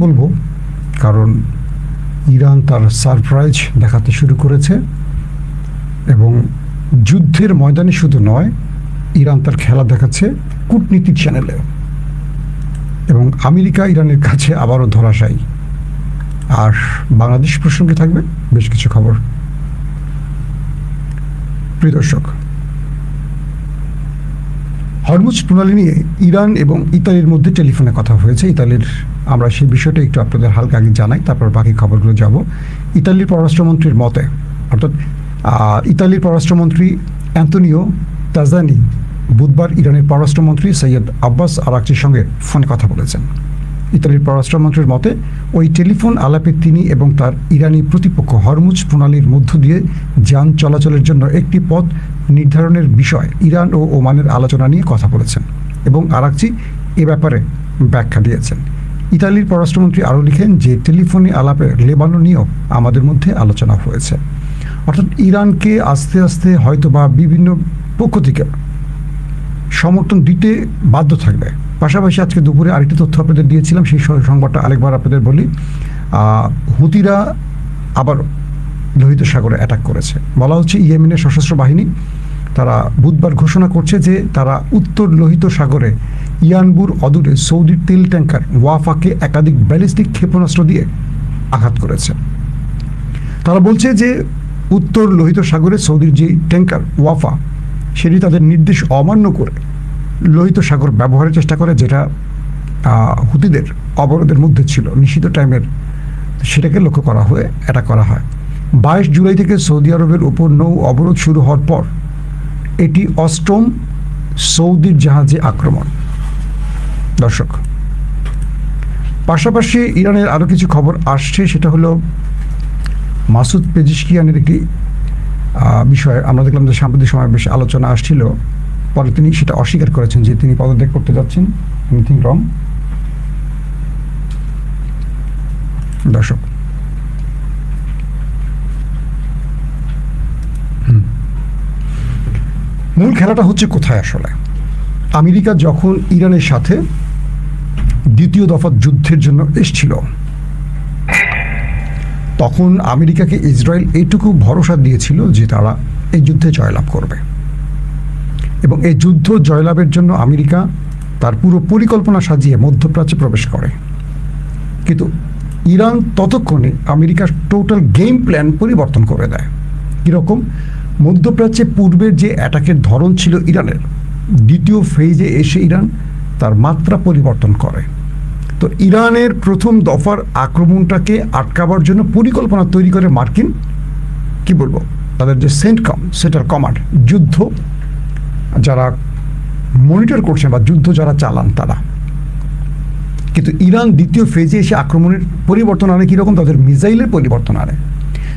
বলবো, কারণ ইরান তার সারপ্রাইজ দেখাতে শুরু করেছে এবং যুদ্ধের ময়দানে শুধু নয়, ইরান তার খেলা দেখাচ্ছে কূটনীতিক চ্যানেলে এবং আমেরিকা ইরানের কাছে আবারও ধরাশায়ী। আর বাংলাদেশ প্রসঙ্গে থাকবে বেশ কিছু খবর। প্রিয় দর্শক, হরমুজ প্রণালী নিয়ে ইরান এবং ইতালির মধ্যে টেলিফোনে কথা হয়েছে। ইতালির আমরা সেই বিষয়টা একটু আপনাদের হালকা আগে জানাই, তারপর বাকি খবরগুলো যাব। ইতালির পররাষ্ট্রমন্ত্রীর মতে, অর্থাৎ ইতালির পররাষ্ট্রমন্ত্রী অ্যান্তোনিও তাজানি বুধবার ইরানের পররাষ্ট্রমন্ত্রী সৈয়দ আব্বাস আরাকচির সঙ্গে ফোনে কথা বলেছেন। ইতালির পররাষ্ট্রমন্ত্রীর মতে, ওই টেলিফোন আলাপে তিনি এবং তার ইরানি প্রতিপক্ষ হরমুজ প্রণালীর মধ্য দিয়ে যান চলাচলের জন্য একটি পথ নির্ধারণের বিষয় ইরান ও ওমানের আলোচনা নিয়ে কথা বলেছেন এবং আরাকচি এ ব্যাপারে ব্যাখ্যা দিয়েছেন। ইতালির পররাষ্ট্রমন্ত্রী আরও লিখেন যে টেলিফোনে আলাপে লেবানন নিয়েও আমাদের মধ্যে আলোচনা হয়েছে। অর্থাৎ ইরানকে আস্তে আস্তে হয়তো বা বিভিন্ন পক্ষ থেকে সমর্থন দিতে বাধ্য থাকবে। পাশাপাশি আজকে দুপুরে আরেকটি তথ্য আপনাদের দিয়েছিলাম, সেই সংবাদটা আরেকবার আপনাদের বলি। হুতিরা আবার লোহিত সাগরে অ্যাটাক করেছে। বলা হচ্ছে ইয়েমেনের সশস্ত্র বাহিনী তারা বুধবার ঘোষণা করছে যে তারা উত্তর লোহিত সাগরে ইয়ানবুর অদূরে সৌদির তেল ট্যাঙ্কার ওয়াফাকে একাধিক ব্যালিস্টিক ক্ষেপণাস্ত্র দিয়ে আঘাত করেছে। তারা বলছে যে উত্তর লোহিত সাগরে সৌদির যে ট্যাঙ্কার ওয়াফা সেটি তাদের নির্দেশ অমান্য করে লোহিত সাগর ব্যবহারের চেষ্টা করে, যেটা হুতিদের অবরোধের মধ্যে ছিল, নিষিদ্ধ টাইমের, সেটাকে লক্ষ্য করা হয়ে অ্যাটাক করা হয়। 22 জুলাই থেকে সৌদি আরবের উপর নৌ অবরোধ শুরু হওয়ার পর এটি 8ম সৌদির জাহাজে আক্রমণ। দর্শক, পাশাপাশি ইরানের আরও কিছু খবর আসছে, সেটা হলো মাসুদ পেজিশকিয়ানের একটি বিষয়ে আমরা দেখলাম যে সাম্প্রতিক সময় বেশ আলোচনা আসছিল, পরে তিনি সেটা অস্বীকার করেছেন যে তিনি পদত্যাগ করতে যাচ্ছেন। Anything wrong? দর্শক, মূল খেলাটা হচ্ছে কোথায় আসলে? আমেরিকা যখন ইরানের সাথে দ্বিতীয় দফা যুদ্ধের জন্য এসছিল, তখন আমেরিকাকে ইসরায়েল এইটুকু ভরসা দিয়েছিল যে তারা এই যুদ্ধে জয়লাভ করবে এবং এই যুদ্ধ জয়লাভের জন্য আমেরিকা তার পুরো পরিকল্পনা সাজিয়ে মধ্যপ্রাচ্যে প্রবেশ করে। কিন্তু ইরান ততক্ষণে আমেরিকার টোটাল গেম প্ল্যান পরিবর্তন করে দেয়। কীরকম? মধ্যপ্রাচ্যে পূর্বের যে অ্যাটাকের ধরন ছিল ইরানের, দ্বিতীয় ফেজে এসে ইরান তার মাত্রা পরিবর্তন করে। তো ইরানের প্রথম দফার আক্রমণটাকে আটকাবার জন্য পরিকল্পনা তৈরি করে মার্কিন, কি বলবো, তাদের যে সেন্ট্রাল কমান্ড, যুদ্ধ যারা মনিটর করছেন বা যুদ্ধ যারা চালান তারা। কিন্তু ইরান দ্বিতীয় ফেজে এসে আক্রমণের পরিবর্তন আনে কীরকম? তাদের মিসাইলের পরিবর্তন আনে।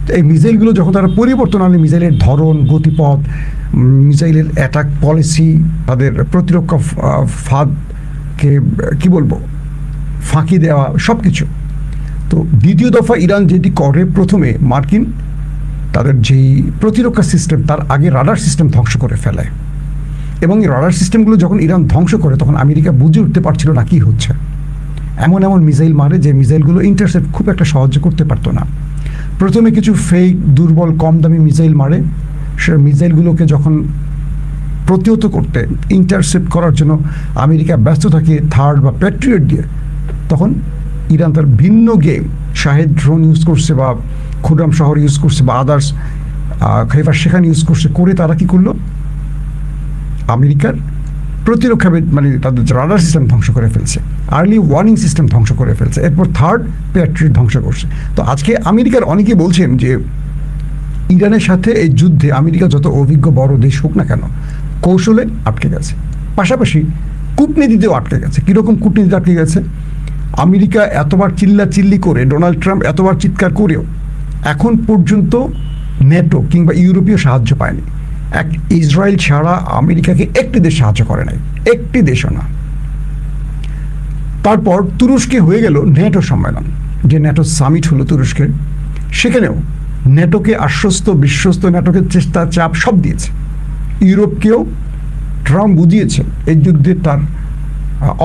তো এই মিসাইলগুলো যখন তারা পরিবর্তন আনে, মিসাইলের ধরন, গতিপথ, মিসাইলের অ্যাটাক পলিসি, তাদের প্রতিরক্ষা ফাঁদকে কি বলবো, ফাঁকি দেওয়া, সব কিছু। তো দ্বিতীয় দফা ইরান যেটি করে, প্রথমে মার্কিন তাদের যেই প্রতিরক্ষা সিস্টেম, তার আগে রাডার সিস্টেম ধ্বংস করে ফেলে এবং এই রাডার সিস্টেমগুলো যখন ইরান ধ্বংস করে, তখন আমেরিকা বুঝে উঠতে পারছিল না কী হচ্ছে। এমন এমন মিসাইল মারে যে মিসাইলগুলো ইন্টারসেপ্ট খুব একটা সহজে করতে পারতো না। প্রথমে কিছু ফেক, দুর্বল, কম দামি মিসাইল মারে। সে মিসাইলগুলোকে যখন প্রতিহত করতে, ইন্টারসেপ্ট করার জন্য আমেরিকা ব্যস্ত থাকে থার্ড বা প্যাট্রিয়ট দিয়ে, তখন ইরান তার ভিন্ন গেম, শাহেদ ড্রোন ইউজ করছে বা খুররাম শহর ইউজ করছে বা আদার্স খাইবার সেখানে ইউজ করছে, করে তারা কি করলো? আমেরিকার প্রতিরক্ষা মানে তাদের রাডার সিস্টেম ধ্বংস করে ফেলছে, আর্লি ওয়ার্নিং সিস্টেম ধ্বংস করে ফেলছে, এরপর থার্ড প্যাট্রিয়ট ধ্বংস করছে। তো আজকে আমেরিকার অনেকে বলছেন যে ইরানের সাথে এই যুদ্ধে আমেরিকা যত অভিজ্ঞ বড় দেশ হোক না কেন, কৌশলে আটকে গেছে, পাশাপাশি কূটনীতিতেও আটকে গেছে। কীরকম কূটনীতিতে আটকে গেছে? আমেরিকা এতবার চিল্লাচিল্লি করে, ডোনাল্ড ট্রাম্প এতবার চিৎকার করেও এখন পর্যন্ত নেটো কিংবা ইউরোপীয় সাহায্য পায়নি। ইসরায়েল ছাড়া আমেরিকাকে একটি দেশ সাহায্য করে নাই, একটি দেশও না। তারপর তুরস্কে হয়ে গেল নেটো সম্মেলন, যে নেটো সামিট হলো তুরস্কের, সেখানেও নেটোকে আশ্বস্ত, বিশ্বস্ত, নেটোকে চেষ্টা, চাপ সব দিয়েছে। ইউরোপকেও ট্রাম্প বুঝিয়েছে এই যুদ্ধে তার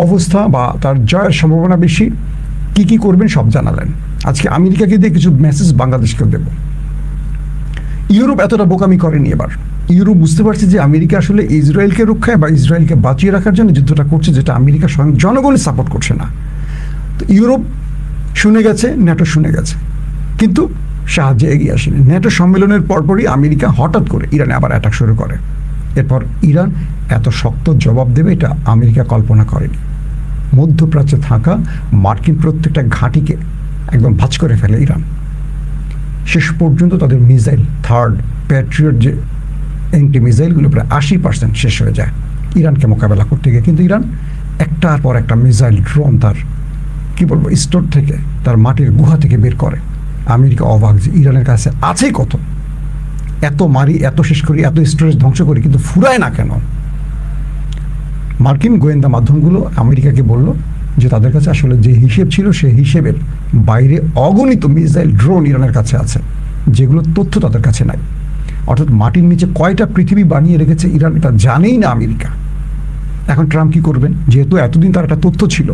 অবস্থা বা তার জয়ের সম্ভাবনা বেশি, কি কি করবেন সব জানালেন। আজকে আমেরিকাকে দিয়ে কিছু মেসেজ বাংলাদেশকেও দেব। ইউরোপ এতটা বোকামি করেনি এবার। ইউরোপ বুঝতে পারছে যে আমেরিকা আসলে ইসরায়েলকে রক্ষায় বা ইসরায়েলকে বাঁচিয়ে রাখার জন্য যুদ্ধটা করছে, যেটা আমেরিকা স্বয়ং জনগণই সাপোর্ট করছে না। তো ইউরোপ শুনে গেছে, ন্যাটো শুনে গেছে, কিন্তু সাহায্যে এগিয়ে আসেনি। ন্যাটো সম্মেলনের পরপরই আমেরিকা হঠাৎ করে ইরানে আবার অ্যাটাক শুরু করে। এরপর ইরান এত শক্ত জবাব দেবে এটা আমেরিকা কল্পনা করেনি। মধ্যপ্রাচ্যে থাকা মার্কিন প্রত্যেকটা ঘাঁটিকে একদম ভাঁজ করে ফেলে ইরান। শেষ পর্যন্ত তাদের মিসাইল থার্ড প্যাট্রিয়ট যে অ্যান্টি মিসাইলগুলো প্রায় 80% শেষ হয়ে যায় ইরানকে মোকাবেলা করতে গিয়ে। কিন্তু ইরান একটার পর একটা মিসাইল ড্রোন তার কি বলবো স্টোর থেকে, তার মাটির গুহা থেকে বের করে। আমেরিকা অবাক যে ইরানের কাছে আছে কত, এত মারি, এত শেষ করি, এত স্টোরেজ ধ্বংস করি, কিন্তু ফুরায় না কেন? মার্কিন গোয়েন্দা মাধ্যমগুলো আমেরিকাকে বলল যে তাদের কাছে আসলে যে হিসেব ছিল সেই হিসেবের বাইরে অগণিত মিসাইল ড্রোন ইরানের কাছে আছে, যেগুলো তথ্য তাদের কাছে নাই। অর্থাৎ মাটির নিচে কয়টা পৃথিবী বানিয়ে রেখেছে ইরান এটা জানেই না আমেরিকা। এখন ট্রাম্প কি করবেন? যেহেতু এতদিন তার একটা তথ্য ছিল,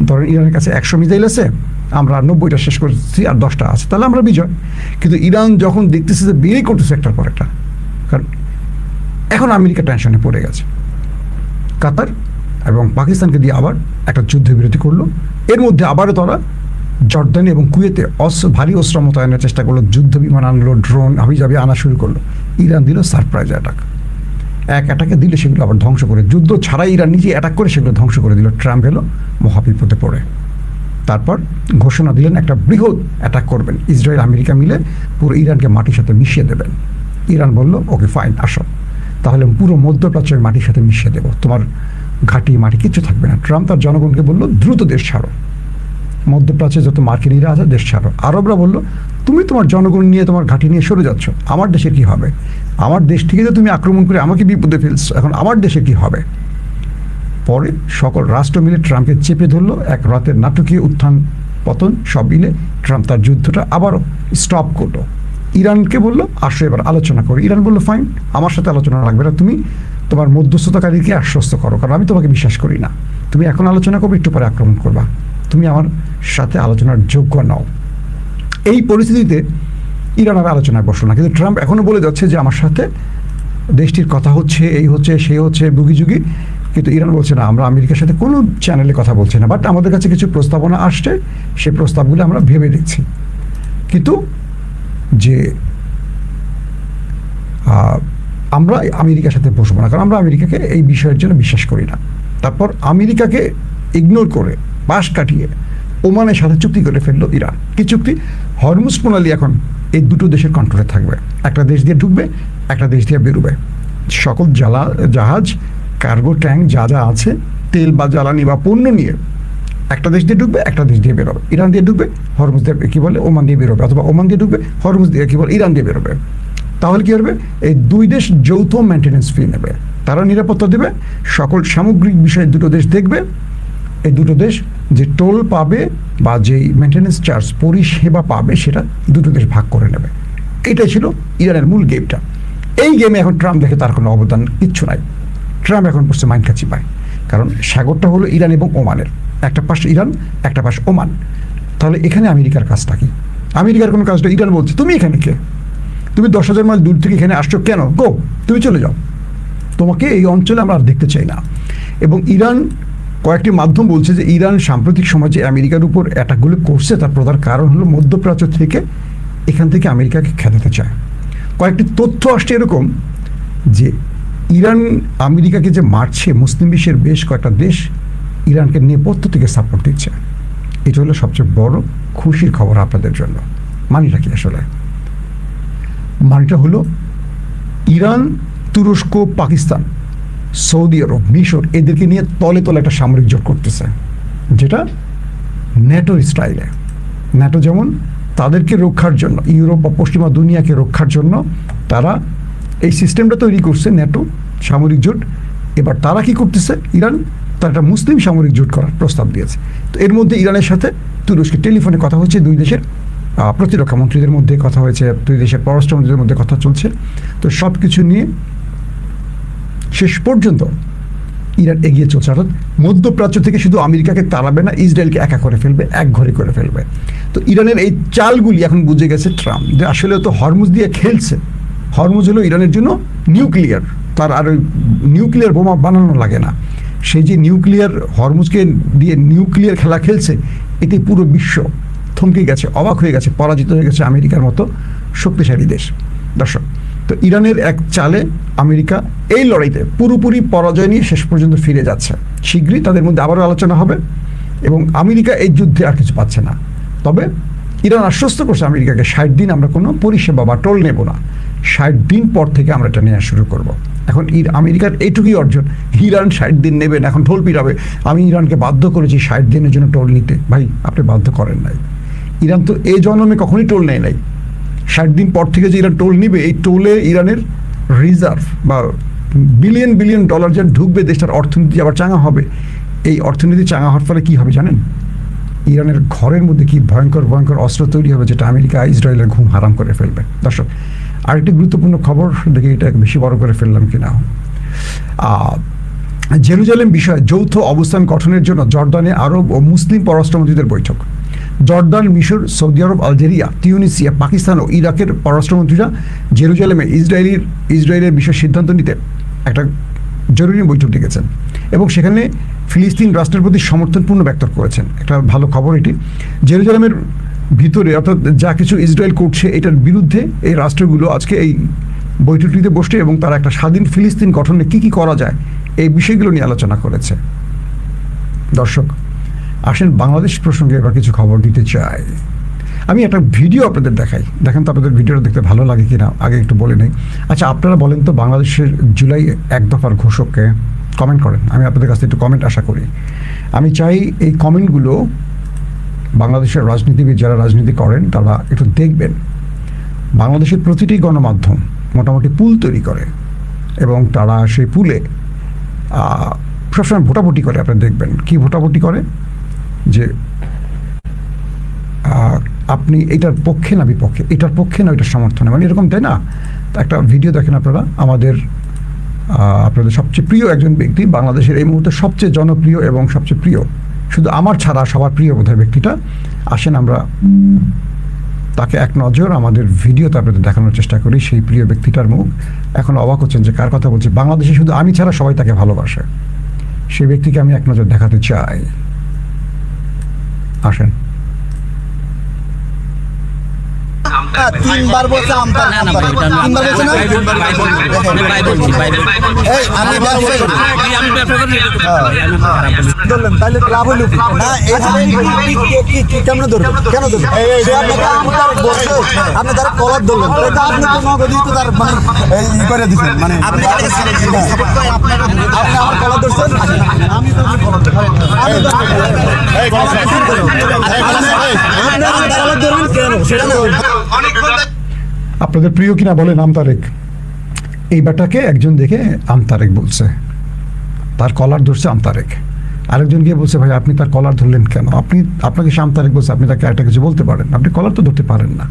ধরেন ইরানের কাছে 100 মিসাইল আছে, আমরা 90টা শেষ করছি আর 10টা আছে, তাহলে আমরা বিজয়। কিন্তু ইরান যখন দেখতেছে যে বেরই করতেছে একটার পর একটা, কারণ এখন আমেরিকা টেনশনে পড়ে গেছে। কাতার এবং পাকিস্তানকে দিয়ে আবার একটা যুদ্ধবিরতি করলো। এর মধ্যে আবারও তারা জর্দানি এবং কুয়েতে ভারী অস্ত্র মোতায়েনের চেষ্টা করলো, যুদ্ধ বিমান আনলো, ড্রোন হাবিজাবি আনা শুরু করলো। ইরান দিল সারপ্রাইজ অ্যাটাক। এক অ্যাটাকে দিলে সেগুলো আবার ধ্বংস করে, যুদ্ধ ছাড়াই ইরান নিজে অ্যাটাক করে সেগুলো ধ্বংস করে দিল। ট্রাম্প এলো মহাবিপদে পড়ে। তারপর ঘোষণা দিলেন একটা বৃহৎ অ্যাটাক করবেন, ইসরায়েল আমেরিকা মিলে পুরো ইরানকে মাটির সাথে মিশিয়ে দেবেন। ইরান বলল ওকে ফাইন, আসো, তাহলে পুরো মধ্যপ্রাচ্যের মাটির সাথে মিশিয়ে দেবো, তোমার ঘাটি মাটি কিচ্ছু থাকবে না। ট্রাম্প তার জনগণকে বলল দ্রুত দেশ ছাড়ো, মধ্যপ্রাচ্যে যত মার্কিনীরা আছে দেশ ছাড়ো। আরবরা বলল তুমি তোমার জনগণ নিয়ে তোমার ঘাটি নিয়ে সরে যাচ্ছ, আমার দেশের কি হবে? আমার দেশ থেকে যে তুমি আক্রমণ করে আমাকে বিপদে ফেলছো, এখন আমার দেশে কি হবে? পরে সকল রাষ্ট্র মিলে ট্রাম্পকে চেপে ধরলো। এক রাতের নাটকীয় উত্থান পতন সব মিলে ট্রাম্প তার যুদ্ধটা আবারও স্টপ করলো। ইরানকে বললো আসো এবার আলোচনা করি। ইরান বললো ফাইন, আমার সাথে আলোচনা লাগবে না, তুমি তোমার মধ্যস্থতাকারীকে আশ্বস্ত করো, কারণ আমি তোমাকে বিশ্বাস করি না। তুমি এখন আলোচনা করবে, একটু পরে আক্রমণ করবা, তুমি আমার সাথে আলোচনার যোগ্য নাও। এই পরিস্থিতিতে ইরান আর আলোচনায় বসলো না, কিন্তু ট্রাম্প এখনও বলে যাচ্ছে যে আমার সাথে দেশটির কথা হচ্ছে, এই হচ্ছে, সেই হচ্ছে, বুগিযুগি। কিন্তু ইরান বলছে না, আমরা আমেরিকার সাথে কোনো চ্যানেলে কথা বলছি না, বাট আমাদের কাছে কিছু প্রস্তাবনা আসছে, সেই প্রস্তাবগুলো আমরা ভেবে দেখছি। কিন্তু যে আমরা আমেরিকার সাথে বসবো না, কারণ আমরা আমেরিকাকে এই বিষয়ের জন্য বিশ্বাস করি না। তারপর আমেরিকাকে ইগনোর করে পাশ কাটিয়ে ওমানের সাথে চুক্তি করে ফেললো ইরান। কি চুক্তি? হরমুজ প্রণালী এখন এই দুটো দেশের কন্ট্রোলে থাকবে, একটা দেশ দিয়ে ঢুকবে, একটা দেশ দিয়ে বেরোবে। সকল জাহাজ, কার্গো ট্যাঙ্ক যা যা আছে, তেল বা জ্বালানি বা পণ্য নিয়ে একটা দেশ দিয়ে ঢুকবে, একটা দেশ দিয়ে বেরোবে। ইরান দিয়ে ঢুকবে, হরমুজ দিয়ে কি বলে ওমান দিয়ে বেরোবে, অথবা ওমান দিয়ে ঢুকবে, হরমুজ দিয়ে কি বলে ইরান দিয়ে বেরোবে। তাহলে কি হবে? এই দুই দেশ যৌথ মেনটেন্যান্স ফি নেবে, তারা নিরাপত্তা দেবে, সকল সামগ্রিক বিষয়ে দুটো দেশ দেখবে। এই দুটো দেশ যে টোল পাবে বা যেই মেনটেন্যান্স চার্জ পরিষেবা পাবে সেটা দুটো দেশ ভাগ করে নেবে। এটাই ছিল ইরানের মূল গেমটা। এই গেমে এখন ট্রাম্প দেখে তার কোনো অবদান কিচ্ছু নাই। ট্রাম্প এখন পড়ছে মাইন কাছি পায়, কারণ সাগরটা হলো ইরান এবং ওমানের, একটা পাশ ইরান, একটা পাশ ওমান। তাহলে এখানে আমেরিকার কাজটা কি? আমেরিকার কোনো কাজটা, ইরান বলছে তুমি এখানে কে? তুমি 10,000 মাইল দূর থেকে এখানে আসছো কেন? গো, তুমি চলে যাও, তোমাকে এই অঞ্চলে আমরা আর দেখতে চাই না। এবং ইরান, কয়েকটি মাধ্যম বলছে যে ইরান সাম্প্রতিক সময় যে আমেরিকার উপর অ্যাটাকগুলো করছে তার প্রধান কারণ হলো মধ্যপ্রাচ্য থেকে এখান থেকে আমেরিকাকে খেদাতে চায়। কয়েকটি তথ্য আসছে এরকম যে ইরান আমেরিকাকে যে মারছে, মুসলিম বিশ্বের বেশ কয়েকটা দেশ ইরানকে নেপথ্য থেকে সাপোর্ট দিচ্ছে। এটা হলো সবচেয়ে বড় খুশির খবর আপনাদের জন্য। মানিটা কি আসলে? মানিটা হলো ইরান, তুরস্ক, পাকিস্তান, সৌদি আরব, মিশর এদেরকে নিয়ে তলে তলে একটা সামরিক জোট করতেছে, যেটা ন্যাটোর স্টাইলে। ন্যাটো যেমন তাদেরকে রক্ষার জন্য, ইউরোপ বা পশ্চিমা দুনিয়াকে রক্ষার জন্য তারা এই সিস্টেমটা তৈরি করছে, ন্যাটো সামরিক জোট। এবার তারা কি করতেছে? ইরান তার একটা মুসলিম সামরিক জোট করার প্রস্তাব দিয়েছে। তো এর মধ্যে ইরানের সাথে তুরস্কের টেলিফোনে কথা হচ্ছে, দুই দেশের প্রতিরক্ষা মন্ত্রীদের মধ্যে কথা হয়েছে, দুই দেশের পররাষ্ট্রমন্ত্রীদের মধ্যে কথা চলছে। তো সব কিছু নিয়ে শেষ পর্যন্ত ইরান এগিয়ে চলছে, অর্থাৎ মধ্যপ্রাচ্য থেকে শুধু আমেরিকাকে তাড়াবে না, ইসরায়েলকে একা করে ফেলবে, এক ঘরে করে ফেলবে। তো ইরানের এই চালগুলি এখন বুঝে গেছে ট্রাম্প যে আসলে তো হরমুজ দিয়ে খেলছে। হরমুজ হলো ইরানের জন্য নিউক্লিয়ার, তার আর নিউক্লিয়ার বোমা বানানো লাগে না। সেই যে নিউক্লিয়ার হরমুজকে দিয়ে নিউক্লিয়ার খেলা খেলছে, এতে পুরো বিশ্ব থমকে গেছে, অবাক হয়ে গেছে, পরাজিত হয়ে গেছে আমেরিকার মতো শক্তিশালী দেশ। দর্শক, তো ইরানের এক চালে আমেরিকা এই লড়াইতে পুরোপুরি পরাজয় নিয়ে শেষ পর্যন্ত ফিরে যাচ্ছে। শীঘ্রই তাদের মধ্যে আবারও আলোচনা হবে এবং আমেরিকা এই যুদ্ধে আর কিছু পাচ্ছে না। তবে ইরান আশ্বস্ত করছে আমেরিকাকে 60 দিন আমরা কোনো পরিষেবা বা টোল নেব না, 60 দিন পর থেকে আমরা এটা নেওয়া শুরু করব। এখন আমেরিকার এইটুকুই অর্জন, ইরান 60 দিন নেবেন, এখন ঢোল পিটাবে আমি ইরানকে বাধ্য করেছি 60 দিনের জন্য টোল নিতে। ভাই, আপনি বাধ্য করেন নাই। ইরান তো এই জন্মে কখনোই টোল নেয় নাই। 60 দিন পর থেকে যে ইরান টোল নিবে, এই টোলে ইরানের রিজার্ভ বা বিলিয়ন বিলিয়ন ডলার যে ঢুকবে, দেশটার অর্থনীতি আবার চাঙা হবে। এই অর্থনীতি চাঙা হওয়ার ফলে কী হবে জানেন? ইরানের ঘরের মধ্যে কি ভয়ঙ্কর ভয়ঙ্কর অস্ত্র তৈরি হবে, যেটা আমেরিকা ইসরায়েলের ঘুম হারাম করে ফেলবে। দর্শক, আরেকটি গুরুত্বপূর্ণ খবর দেখে এটা বেশি বড় করে ফেললাম কিনা। জেরুজালেম বিষয়ে যৌথ অবস্থান গঠনের জন্য জর্দানে আরব ও মুসলিম পররাষ্ট্রমন্ত্রীদের বৈঠক। জর্দান, মিশর, সৌদি আরব, আলজেরিয়া, তিউনিসিয়া, পাকিস্তান ও ইরাকের পররাষ্ট্রমন্ত্রীরা জেরুজালেমে ইসরায়েলের বিষয়ে সিদ্ধান্ত নিতে একটা জরুরি বৈঠক ডেকেছেন এবং সেখানে ফিলিস্তিন রাষ্ট্রের প্রতি সমর্থনপূর্ণ ব্যক্ত করেছেন। একটা ভালো খবর এটি। জেরুজালেমের ভিতরে অর্থাৎ যা কিছু ইসরায়েল করছে, এটার বিরুদ্ধে এই রাষ্ট্রগুলো আজকে এই বৈঠকটিতে বসছে এবং তারা একটা স্বাধীন ফিলিস্তিন গঠনে কি কি করা যায় এই বিষয়গুলো নিয়ে আলোচনা করেছে। দর্শক, আসেন বাংলাদেশ প্রসঙ্গে এবার কিছু খবর দিতে চাই। আমি একটা ভিডিও আপনাদের দেখাই, দেখেন তো আপনাদের ভিডিওটা দেখতে ভালো লাগে কিনা, আগে একটু বলে নেই। আচ্ছা, আপনারা বলেন তো বাংলাদেশের জুলাই 1 দফার ঘোষককে, কমেন্ট করেন। আমি আপনাদের কাছ থেকে একটু কমেন্ট আশা করি। আমি চাই এই কমেন্টগুলো বাংলাদেশের রাজনীতিবিদ যারা রাজনীতি করেন তারা একটু দেখবেন। বাংলাদেশের প্রতিটি গণমাধ্যম মোটামুটি পুল তৈরি করে এবং তারা সেই পুলে সবসময় ভোটাভুটি করে। আপনারা দেখবেন কি ভোটাভুটি করে, যে আপনি এটার পক্ষে না বিপক্ষে, এটার পক্ষে না এটার সমর্থনে, মানে এরকম, তাই না? একটা ভিডিও দেখেন আপনারা, আপনাদের সবচেয়ে প্রিয় একজন ব্যক্তি, বাংলাদেশের এই মুহূর্তে সবচেয়ে জনপ্রিয় এবং সবচেয়ে প্রিয়, শুধু আমার ছাড়া সবার প্রিয় বোধহয় ব্যক্তিটা। আসেন আমরা তাকে এক নজর আমাদের ভিডিওতে আপনাদের দেখানোর চেষ্টা করি। সেই প্রিয় ব্যক্তিটার মুখ, এখন অবাক হচ্ছেন যে কার কথা বলছি। বাংলাদেশে শুধু আমি ছাড়া সবাই তাকে ভালোবাসে। সেই ব্যক্তিকে আমি এক নজর দেখাতে চাই। আসেন। তিনবার বলছে আমতার, তিনবার বলছে না। আমি ব্যবসা করি, ধরলেন তাহলে লাভ হইল না। কেমন ধরবেন, কেন ধরবেন? আপনি তার কলার ধরলেন, আপনি তো তার মানে ই করে দিচ্ছেন, মানে আপনি আমার কলার ধরছেন, আমি আপনাদের প্রিয় কিনা বলেন আমতারেক। এই ব্যাটাকে একজন দেখে আমতারেক বলছে, তার কলার ধরছে আমতারেক। আরেকজন গিয়ে বলছে, ভাই আপনি তার কলার ধরলেন কেন? আপনাকে সে আমতারেক বলছে, আপনি তাকে একটা কিছু বলতে পারেন, আপনি কলার তো ধরতে পারেন না,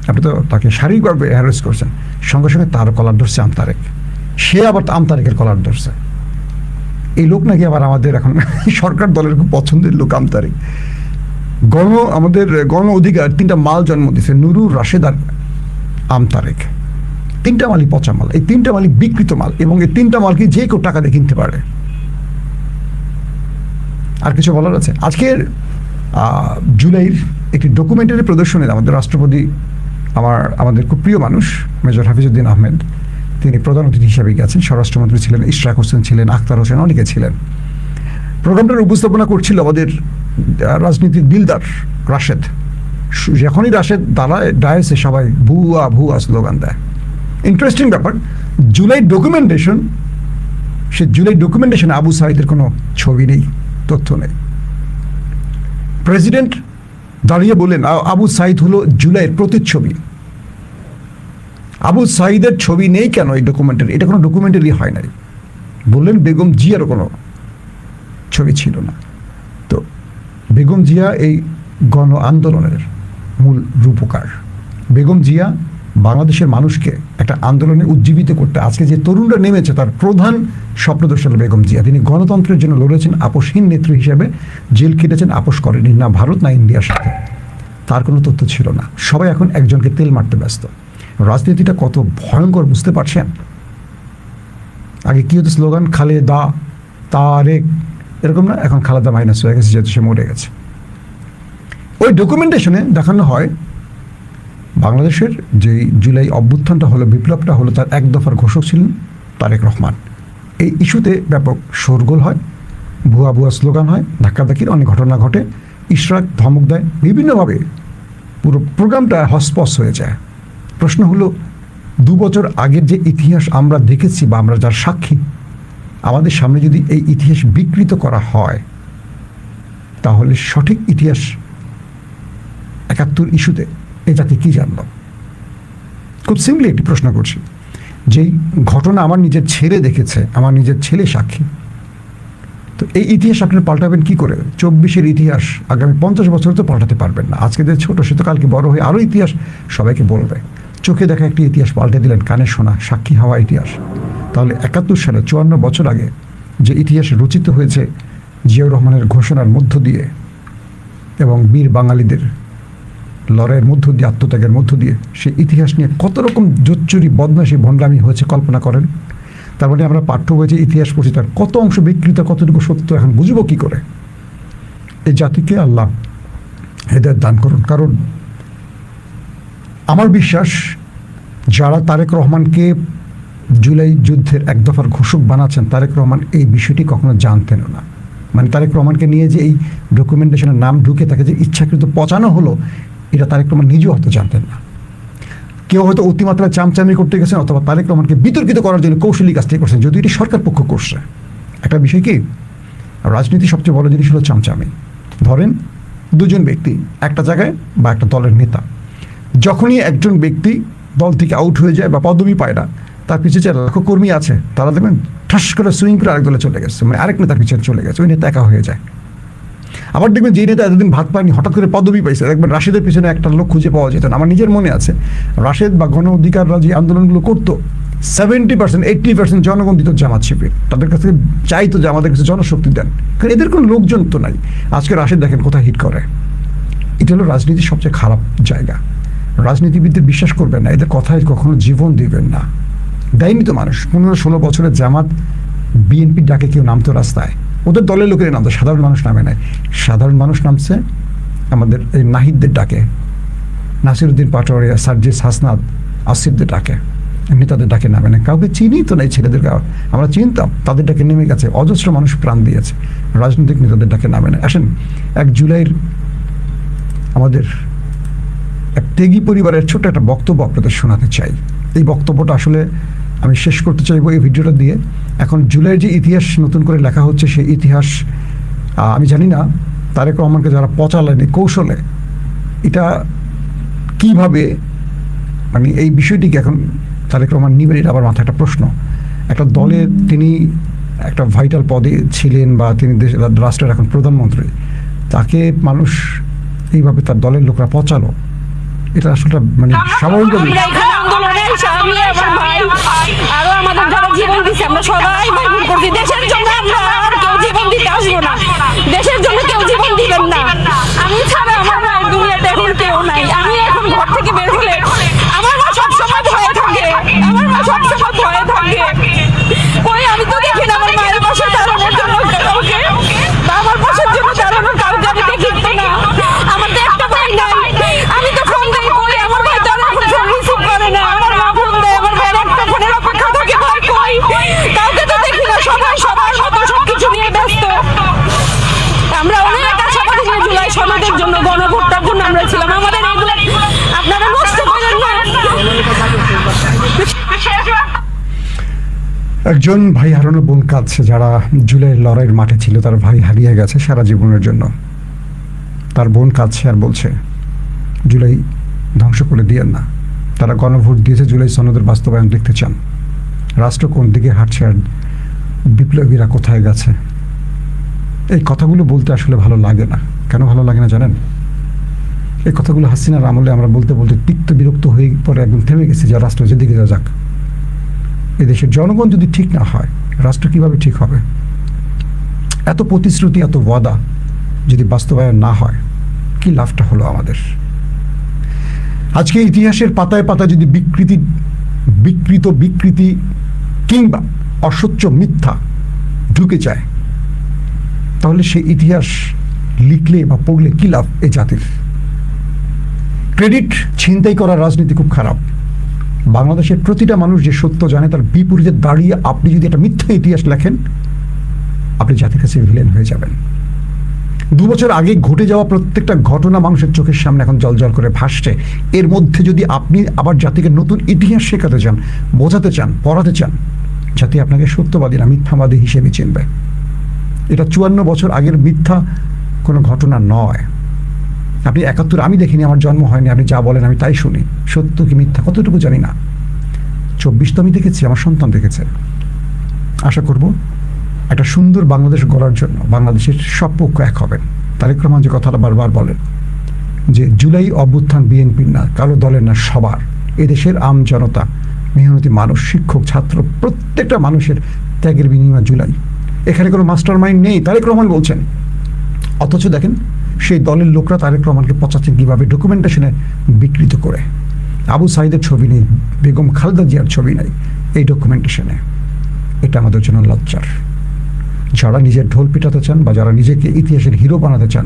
আপনি তো তাকে শারীরিকভাবে হ্যারাস করছেন। সঙ্গে সঙ্গে তার কলার ধরছে আমতারেক, সে আবার আমতারেকের কলার ধরছে। এই লোক নাকি আবার আমাদের এখন সরকার দলের খুব পছন্দের লোক আমতারেক। আমাদের গণ অধিকার 3টা মাল জন্ম দিয়েছে, নুরুর, রাশেদ আর আমতারেক। 3টা মালই পচা মাল, এই 3টা মালই বিকৃত মাল এবং এই 3টা মালকে যে কেউ টাকা দিয়ে কিনতে পারে। আর কিছু বলার আছে? আজকের জুলাইয়ের একটি ডকুমেন্টারি প্রদর্শনীতে আমাদের রাষ্ট্রপতি, আমাদের খুব প্রিয় মানুষ মেজর হাফিজউদ্দিন আহমেদ, তিনি প্রধান অতিথি হিসাবে গেছেন। স্বরাষ্ট্রমন্ত্রী ছিলেন, ইশরাক হোসেন ছিলেন, আখতার হোসেন, অনেকে ছিলেন। প্রোগ্রামটার উপস্থাপনা করছিল আমাদের রাজনীতির দিলদার রাশেদ। যখনই রাশেদ দাঁড়ায় ডায়াসে সবাই ভুয়া ভুয়া স্লোগান দেয়। ইন্টারেস্টিং ব্যাপার, জুলাই ডকুমেন্টেশনে আবু সাঈদের কোনো ছবি নেই, তথ্য নেই। প্রেসিডেন্ট দাঁড়িয়ে বললেন আবু সাঈদ হলো জুলাইয়ের প্রতিচ্ছবি। আবু সাঈদের ছবি নেই কেন এই ডকুমেন্টারি? এটা কোনো ডকুমেন্টারি হয় নাই। বললেন বেগম জিয়ারও কোনো ছবি ছিল না। তো বেগম জিয়া এই গণ আন্দোলনের মূল রূপকার। বেগম জিয়া বাংলাদেশের মানুষকে একটা আন্দোলনে উজ্জীবিত করতে আজকে যে তরুণরা নেমেছে, তার প্রধান স্বপ্নদর্শী হলো বেগম জিয়া। তিনি গণতন্ত্রের জন্য লড়েছেন, আপোষহীন নেত্রী হিসেবে জেল খেটেছেন, আপোষ করেনি না ভারত না ইন্ডিয়ার সাথে। তার কোনো তথ্য ছিল না। সবাই এখন একজনকে তেল মারতে ব্যস্ত। রাজনীতিটা কত ভয়ঙ্কর বুঝতে পারছেন? আগে কি হতো স্লোগান, খালেদা তারেক, এরকম না? এখন খালেদা মাইনাস হয়ে গেছে, যেহেতু সে মরে গেছে। ওই ডকুমেন্টেশনে দেখানো হয় বাংলাদেশের যে জুলাই অভ্যুত্থানটা হলো, বিপ্লবটা হলো, তার এক দফার ঘোষক ছিলেন তারেক রহমান। এই ইস্যুতে ব্যাপক শোরগোল হয়, ভুয়া ভুয়া স্লোগান হয়, ধাক্কাধাক্কির অনেক ঘটনা ঘটে, ইশরাক ধমক দেয়, বিভিন্নভাবে পুরো প্রোগ্রামটা হসপস হয়ে যায়। প্রশ্ন হলো, 2 বছর আগের যে ইতিহাস আমরা দেখেছি বা আমরা যার সাক্ষী, আমাদের সামনে যদি এই ইতিহাস বিকৃত করা হয়, তাহলে সঠিক ইতিহাস 71 ইস্যুতে এই জাতি কী জানল? খুব সিম্পলি একটি প্রশ্ন করছি। যেই ঘটনা আমার নিজের ছেলে দেখেছে, আমার নিজের ছেলে সাক্ষী, তো এই ইতিহাস আপনি পাল্টাবেন কি করে? 24-এর ইতিহাস আগামী 50 বছর তো পাল্টাতে পারবেন না। আজকে যে ছোট, সে তো কালকে বড় হয়ে আরও ইতিহাস সবাইকে বলবে। চোখে দেখা একটি ইতিহাস পাল্টে দিলেন, কানে শোনা, সাক্ষী হওয়া ইতিহাস। তাহলে 71 সালে 54 বছর আগে যে ইতিহাস রচিত হয়েছে জিয়াউর রহমানের ঘোষণার মধ্য দিয়ে এবং বীর বাঙালিদের লড়াইয়ের মধ্য দিয়ে, আত্মত্যাগের মধ্য দিয়ে, সেই ইতিহাস নিয়ে কত রকম জোচ্চুরি, বদমাশি, ভণ্ডামি হয়েছে কল্পনা করেন। তার মানে আমরা পাঠ্য বইয়ে যে ইতিহাস পড়ছি, তার কত অংশ বিকৃত, কতটুকু সত্য এখন বুঝবো কী করে? এই জাতিকে আল্লাহ হেদায়েত দান করুন। কারণ আমার বিশ্বাস, যারা তারেক রহমানকে জুলাই যুদ্ধের এক দফার ঘোষক বানাচ্ছেন, তারেক রহমান এই বিষয়টি কখনো জানতেন না। মানে তারেক রহমানকে নিয়ে যে এই ডকুমেন্টেশনের নাম ঢুকে তাকে যে ইচ্ছাকৃত পচানো হলো, এটা তারেক রহমান নিজেও হয়তো জানতেন না। কেউ হয়তো অতিমাত্রায় চামচামি করতে গেছেন, অথবা তারেক রহমানকে বিতর্কিত করার জন্য কৌশলী কাজটি করছেন, যদিও এটি সরকার পক্ষ করছে। একটা বিষয় কি, রাজনীতি সবচেয়ে বড় জিনিস হলো চামচামি। ধরেন 2জন ব্যক্তি একটা জায়গায় বা একটা দলের নেতা, যখনই একজন ব্যক্তি দল থেকে আউট হয়ে যায় বা পদবি পায় না, তার পিছিয়ে যে লাখো কর্মী আছে, তারা দেখবেন ঠাস করে সুইং করে আরেক দলে চলে গেছে, মানে আরেক নেতার পিছনে চলে গেছে, ওই নেতা একা হয়ে যায়। আবার দেখবেন যে নেতা এতদিন ভাত পায়নি, হঠাৎ করে পদবি পাইছে, দেখবেন রাশেদের পিছনে একটা লোক খুঁজে পাওয়া যেত না। আমার নিজের মনে আছে, রাশেদ বা গণ অধিকাররা যে আন্দোলনগুলো করতো, 70% 80% জনগণ দিত জামাত শিবির। তাদের কাছ থেকে চাইতো যে আমাদের কাছে জনশক্তি দেন, কারণ এদের কোনো লোকজন তো নাই। আজকে রাশেদ দেখেন কোথায় হিট করে। এটা হলো রাজনীতির সবচেয়ে খারাপ জায়গা। রাজনীতিবিদদের বিশ্বাস করবেন না, এদের কথায় কখনো জীবন দিবেন না। দেয়নি তো মানুষ। 15-16 বছরের জামাত, বিএনপির ডাকে কেউ নামতো রাস্তায়, ওদের দলের লোকেরা নামতো, সাধারণ মানুষ নামে নাই। সাধারণ মানুষ নামছে আমাদের এই নাহিদদের ডাকে, নাসিরউদ্দিন পাটোয়ারিয়া, সার্জিস হাসনাত, আসিফদের ডাকে, এমনি তাদের ডাকে নামে না। কাউকে চিনি তো নাই, ছেলেদেরকে আমরা চিনতাম, তাদের ডাকে নেমে গেছে। অজস্র মানুষ প্রাণ দিয়েছে, রাজনৈতিক নেতাদের ডাকে নামে না। আসেন 1 জুলাইয়ের আমাদের এক ত্যাগী পরিবারের ছোট্ট একটা বক্তব্য আপনাদের শোনাতে চাই। এই বক্তব্যটা আসলে আমি শেষ করতে চাইবো এই ভিডিওটা দিয়ে। এখন জুলাইয়ের যে ইতিহাস নতুন করে লেখা হচ্ছে, সেই ইতিহাস আমি জানি না তারেক রহমানকে যারা পচালেন এই কৌশলে, এটা কিভাবে, মানে এই বিষয়টিকে এখন তারেক রহমান নিবেন, এটা আবার মাথায় একটা প্রশ্ন। একটা দলে তিনি একটা ভাইটাল পদে ছিলেন, বা তিনি রাষ্ট্রের এখন প্রধানমন্ত্রী, তাকে মানুষ এইভাবে তার দলের লোকরা পচালো, এটা আসলে মানে স্বাভাবিক। আরো আমাদের যারা জীবন দিচ্ছে, আমরা সবাই মাইকুল করছি দেশের জন্য। আমরা আর কেউ জীবন দিতে আসবো না, দেশের জন্য কেউ জীবন দিবেন না। আমি ছাড়া আমার মায়ের দুনিয়াতে এখন কেউ নাই। আমি এখন ঘর থেকে বের হলে আমার মা সবসময় ভয়ে থাকে, আমার মা সবসময় ভয়ে থাকে। কই আমি তো দেখি না আমার মায়ের পাশে দাঁড়ানোর জন্য কাউকে, বা আমার পাশের জন্য দাঁড়ানোর কাউকে আমি দেখি তো না। আমার তো একটা ভাই নাই, আমি তো ফোন দেই, কই আমার ভাই তো এখন ফোন রিসিভ করে না। আমার মা ফোন দেয়, আমার ভাইয়ের একটা ফোনের অপেক্ষা থাকে, ভাই কই, কাউকে তো দেখি না। সবাই সবার মতো সবকিছু নিয়ে ব্যস্ত। আমরা অনেক আশাবাদী নিয়ে জুলাই সনদের জন্য, গণভোটটার জন্য আমরা ছিলাম। আমাদের এগুলো আপনারা নষ্ট করেন না। একজন ভাই হারানোর বোন কাঁদছে, যারা জুলাইয়ের লড়াইয়ের মাঠে ছিল, তার ভাই হারিয়ে গেছে সারা জীবনের জন্য। তার বোন কাঁদছে আর বলছে, জুলাই ধ্বংস করে দিয়েন না। তারা গণভোট দিয়েছে, জুলাই সনদের বাস্তবায়ন দেখতে চান। রাষ্ট্র কোন দিকে হাঁটছে আর বিপ্লবীরা কোথায় গেছে? এই কথাগুলো বলতে আসলে ভালো লাগে না। কেন ভালো লাগে না জানেন? এই কথাগুলো হাসিনার আমলে আমরা বলতে বলতে তিক্ত বিরক্ত হয়ে পরে একদম থেমে গেছি যে রাষ্ট্র যেদিকে যা যাক। এদেশের জনগণ যদি ঠিক না হয় রাষ্ট্র কিভাবে ঠিক হবে? এত প্রতিশ্রুতি, এত ওয়াদা যদি বাস্তবায়ন না হয় কি লাভটা হলো আমাদের? আজকে ইতিহাসের পাতায় পাতায় যদি বিকৃতি কিংবা অসচ্য মিথ্যা ঢুকে যায়, তাহলে সেই ইতিহাস লিখলে বা পড়লে কি লাভ এই জাতির? ক্রেডিট ছিনতাই করার রাজনীতি খুব খারাপ। বাংলাদেশের প্রতিটা মানুষ যে সত্য জানে তার বিপরীতে দাঁড়িয়ে আপনি যদি একটা মিথ্যা ইতিহাস লেখেন, আপনি জাতির কাছে ভিলেন হয়ে যাবেন। 2 বছর আগে ঘটে যাওয়া প্রত্যেকটা ঘটনা মানুষের চোখের সামনে এখন জলজল করে ভাসছে। এর মধ্যে যদি আপনি আবার জাতিকে নতুন ইতিহাস শেখাতে চান, বোঝাতে চান, পড়াতে চান, জাতি আপনাকে সত্যবাদী না মিথ্যাবাদী হিসেবে চিনবে। এটা 54 বছর আগের মিথ্যা কোনো ঘটনা নয়। আপনি 71, আমি দেখিনি, আমার জন্ম হয়নি, আপনি যা বলেন আমি তাই শুনি। সত্য কি মিথ্যা কতটুকু জানি না। 24 তো আমি দেখেছি, আমার সন্তান দেখেছে। আশা করব একটা সুন্দর বাংলাদেশ গড়ার জন্য বাংলাদেশের সব পক্ষ এক হবেন। তারেক রহমান যে কথাটা বারবার বলেন যে জুলাই অভ্যুত্থান বিএনপির না, কারো দলের না, সবার। এদেশের আম জনতা, মেহনতি মানুষ, শিক্ষক, ছাত্র, প্রত্যেকটা মানুষের ত্যাগের বিনিময় জুলাই। এখানে কোনো মাস্টার মাইন্ড নেই, তারেক রহমান বলছেন। অথচ দেখেন সেই দলের লোকরা তারেক রহমানকে পচাচ্ছেন কীভাবে, ডকুমেন্টেশনে বিকৃত করে। আবু সাইদের ছবি নেই, বেগম খালেদা জিয়ার ছবি নেই এই ডকুমেন্টেশনে। এটা আমাদের জন্য লজ্জার। যারা নিজের ঢোল পিটাতে চান বা যারা নিজেকে ইতিহাসের হিরো বানাতে চান,